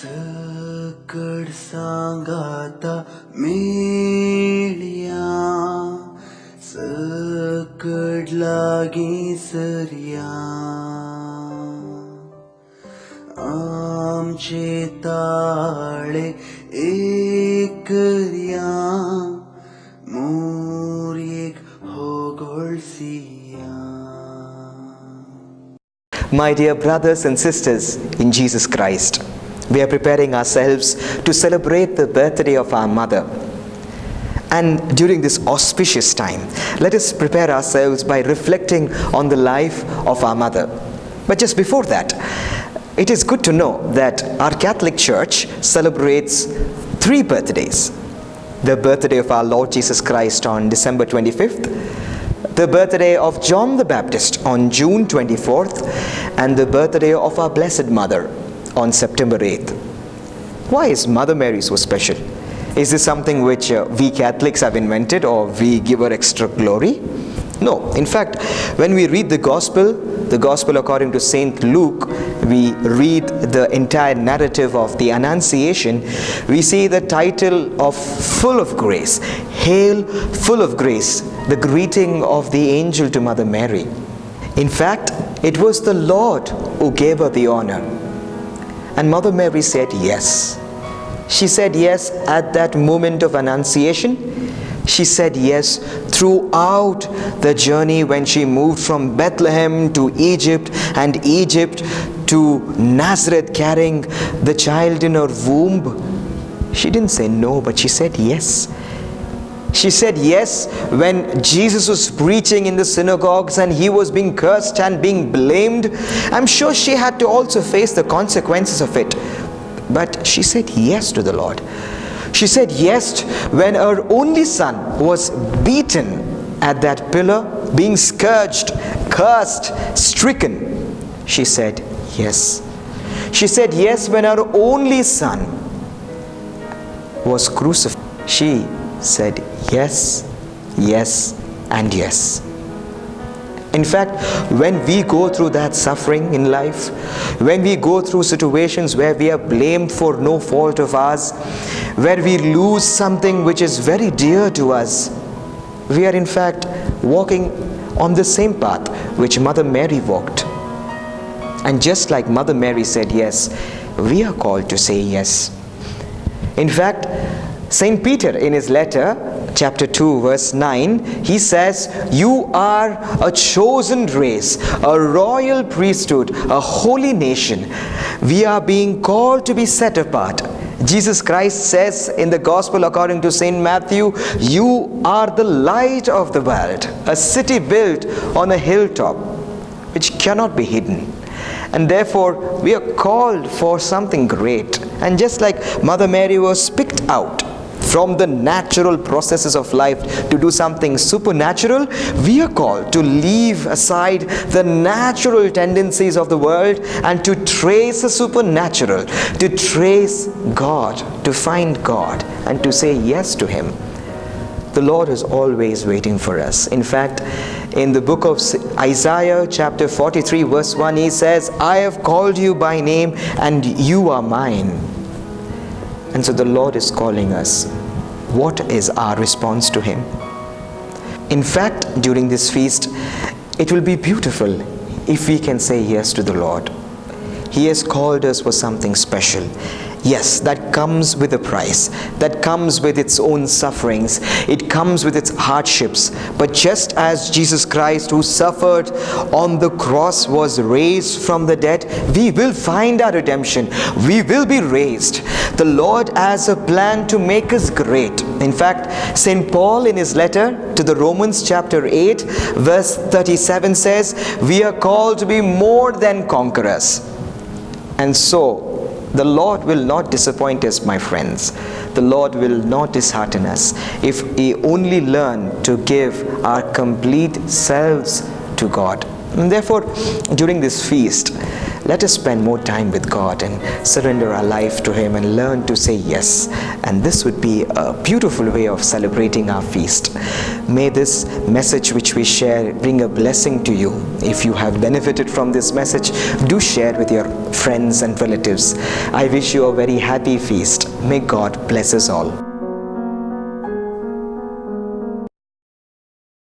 सकड सांगाता मेळया सकड लागी सरया आमचे ताळे एक करया मोर एक होगळसिया. My dear brothers and sisters in Jesus Christ, we are preparing ourselves to celebrate the birthday of our mother. And during this auspicious time, let us prepare ourselves by reflecting on the life of our mother. But just before that, it is good to know that our Catholic Church celebrates 3 birthdays. The birthday of our Lord Jesus Christ on December 25th, the birthday of John the Baptist on June 24th, and the birthday of our Blessed Mother on September 8th. Why is Mother Mary so special? Is this something which we Catholics have invented, or we give her extra glory? No. In fact, when we read the Gospel according to Saint Luke, we read the entire narrative of the Annunciation, we see the title of Full of Grace. Hail, full of grace, the greeting of the angel to Mother Mary. In fact, it was the Lord who gave her the honor. And Mother Mary said yes. She said yes at that moment of Annunciation. She said yes throughout the journey when she moved from Bethlehem to Egypt, and Egypt to Nazareth carrying the child in her womb. She didn't say no, but she said yes. She said yes when Jesus was preaching in the synagogues and he was being cursed and being blamed. I'm sure she had to also face the consequences of it. But she said yes to the Lord. She said yes when her only son was beaten at that pillar, being scourged, cursed, stricken. She said yes. She said yes when her only son was crucified. She said yes, yes, and yes. In fact, when we go through that suffering in life, when we go through situations where we are blamed for no fault of ours, where we lose something which is very dear to us, we are in fact walking on the same path which Mother Mary walked. And just like Mother Mary said yes, we are called to say yes. In fact, Saint Peter in his letter, chapter 2, verse 9, he says, "You are a chosen race, a royal priesthood, a holy nation. We are being called to be set apart." Jesus Christ says in the Gospel according to Saint Matthew, "You are the light of the world, a city built on a hilltop, which cannot be hidden." And therefore, we are called for something great. And just like Mother Mary was picked out from the natural processes of life to do something supernatural, we are called to leave aside the natural tendencies of the world and to trace the supernatural, to trace God, to find God, and to say yes to Him. The Lord is always waiting for us. In fact, in the book of Isaiah chapter 43 verse 1, he says, "I have called you by name and you are mine." And so the Lord is calling us. What is our response to Him? In fact, during this feast, it will be beautiful if we can say yes to the Lord. He has called us for something special. Yes, that comes with a price. That comes with its own sufferings. It comes with its hardships. But just as Jesus Christ, who suffered on the cross, was raised from the dead, we will find our redemption. We will be raised. The Lord has a plan to make us great. In fact, St. Paul in his letter to the Romans chapter 8 verse 37 says, "We are called to be more than conquerors." And so, the Lord will not disappoint us, my friends. The Lord will not dishearten us if we only learn to give our complete selves to God. And therefore, during this feast, let us spend more time with God and surrender our life to Him and learn to say yes. And this would be a beautiful way of celebrating our feast. May this message which we share bring a blessing to you. If you have benefited from this message, do share with your friends and relatives. I wish you a very happy feast. May God bless us all.